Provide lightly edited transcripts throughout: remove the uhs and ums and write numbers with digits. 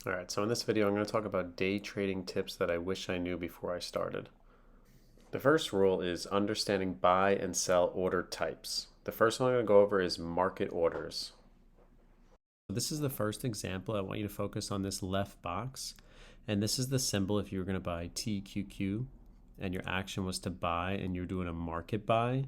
All right, so in this video, I'm going to talk about day trading tips that I wish I knew before I started. The first rule is understanding buy and sell order types. The first one I'm going to go over is market orders. This is the first example. I want you to focus on this left box. And this is the symbol if you were going to buy TQQ and your action was to buy and you're doing a market buy.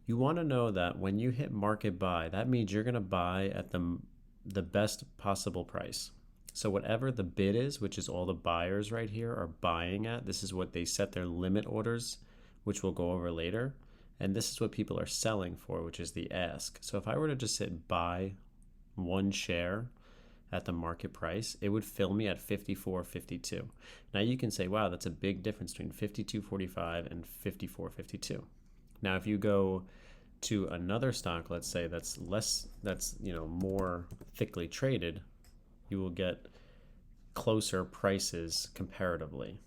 You want to know that when you hit market buy, that means you're going to buy at the best possible price. So whatever the bid is, which is all the buyers right here are buying at, this is what they set their limit orders, which we'll go over later. And this is what people are selling for, which is the ask. So if I were to just hit buy one share at the market price, it would fill me at 54.52. Now you can say, wow, that's a big difference between 52.45 and 54.52. Now if you go to another stock, let's say that's more thickly traded, you will get closer prices comparatively.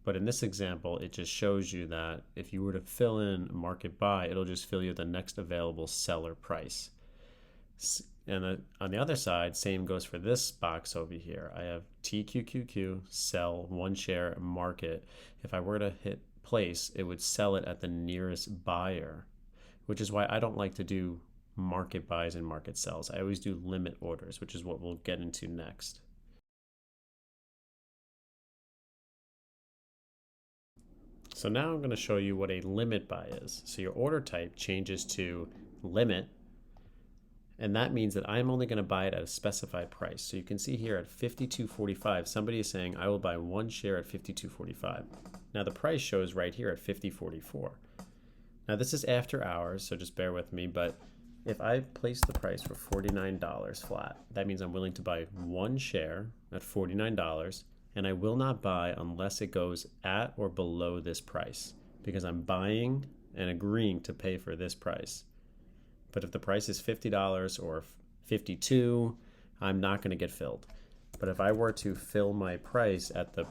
But in this example, it just shows you that if you were to fill in market buy, it'll just fill you the next available seller price. And on the other side, same goes for this box over here. I have TQQQ, sell one share, market. If I were to hit place, it would sell it at the nearest buyer, which is why I don't like to do market buys and market sells. I always do limit orders, which is what we'll get into next. So now I'm going to show you what a limit buy is. So your order type changes to limit, and that means that I'm only going to buy it at a specified price. So you can see here at 52.45, somebody is saying I will buy one share at 52.45. Now the price shows right here at 50.44. Now this is after hours, so just bear with me, but if I place the price for $49 flat, that means I'm willing to buy one share at $49, and I will not buy unless it goes at or below this price, because I'm buying and agreeing to pay for this price. But if the price is $50 or $52, I'm not going to get filled. But if I were to fill my price at the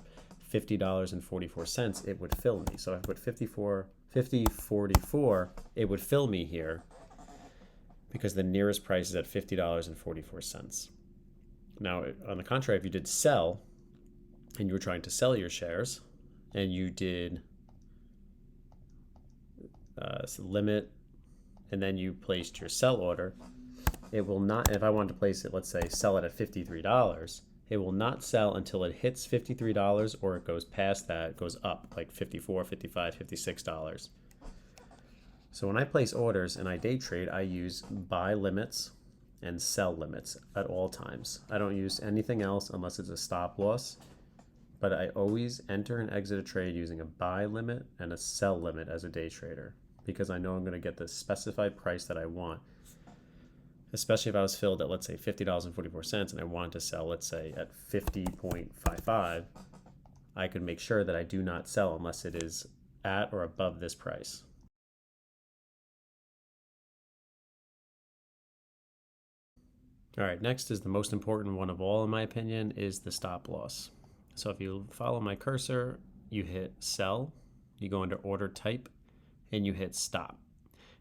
$50.44, it would fill me. So if I put 50.44, it would fill me here because the nearest price is at $50.44. Now, on the contrary, if you did sell and you were trying to sell your shares and you did limit and then you placed your sell order, it will not, if I wanted to place it, let's say sell it at $53, it will not sell until it hits $53 or it goes past that, it goes up like $54, $55, $56. So when I place orders and I day trade, I use buy limits and sell limits at all times. I don't use anything else unless it's a stop loss, but I always enter and exit a trade using a buy limit and a sell limit as a day trader, because I know I'm going to get the specified price that I want. Especially if I was filled at, let's say, $50.44 and I wanted to sell, let's say, at 50.55, I could make sure that I do not sell unless it is at or above this price. All right, next is the most important one of all, in my opinion, is the stop loss. So if you follow my cursor, you hit sell, you go under order type, and you hit stop.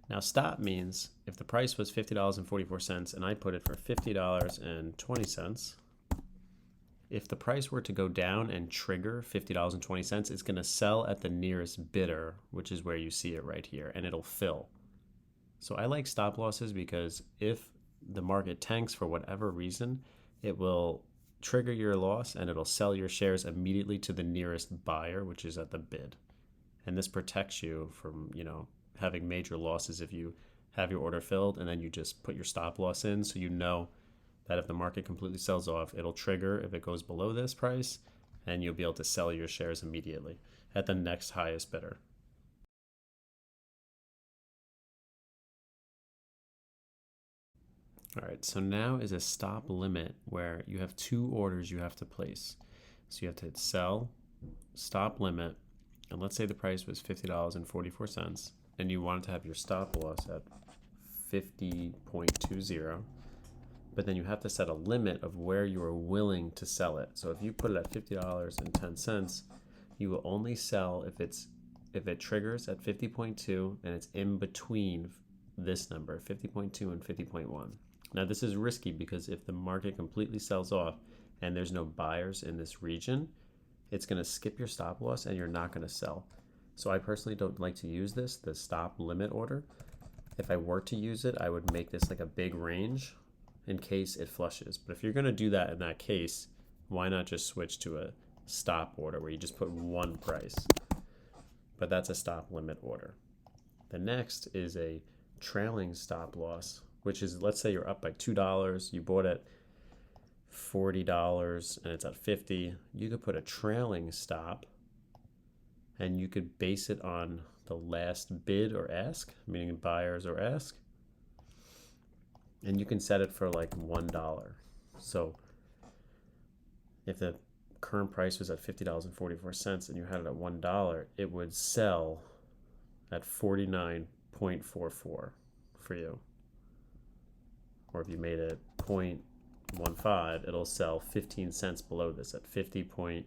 Now stop means if the price was $50.44 and I put it for $50.20, if the price were to go down and trigger $50.20, it's going to sell at the nearest bidder, which is where you see it right here, and it'll fill. So I like stop losses because if the market tanks for whatever reason, it will trigger your loss and it'll sell your shares immediately to the nearest buyer, which is at the bid. And this protects you from, having major losses if you have your order filled and then you just put your stop loss in, so you know that if the market completely sells off, it'll trigger if it goes below this price, and you'll be able to sell your shares immediately at the next highest bidder. All right, so now is a stop limit where you have two orders you have to place. So you have to hit sell, stop limit, and let's say the price was $50.44, and you wanted to have your stop loss at 50.20, but then you have to set a limit of where you are willing to sell it. So if you put it at $50.10, you will only sell if it triggers at 50.2 and it's in between this number, 50.2 and 50.1. Now this is risky because if the market completely sells off, and there's no buyers in this region, it's going to skip your stop loss and you're not going to sell. So I personally don't like to use this, the stop limit order. If I were to use it, I would make this like a big range in case it flushes. But if you're going to do that in that case, why not just switch to a stop order where you just put one price? But that's a stop limit order. The next is a trailing stop loss, which is, let's say you're up by $2, you bought at $40 and it's at 50. You could put a trailing stop and you could base it on the last bid or ask, meaning buyers or ask, and you can set it for like $1. So if the current price was at $50.44 and you had it at $1, it would sell at 49.44 for you. Or if you made it 0.15, it'll sell 15 cents below this at 50.30.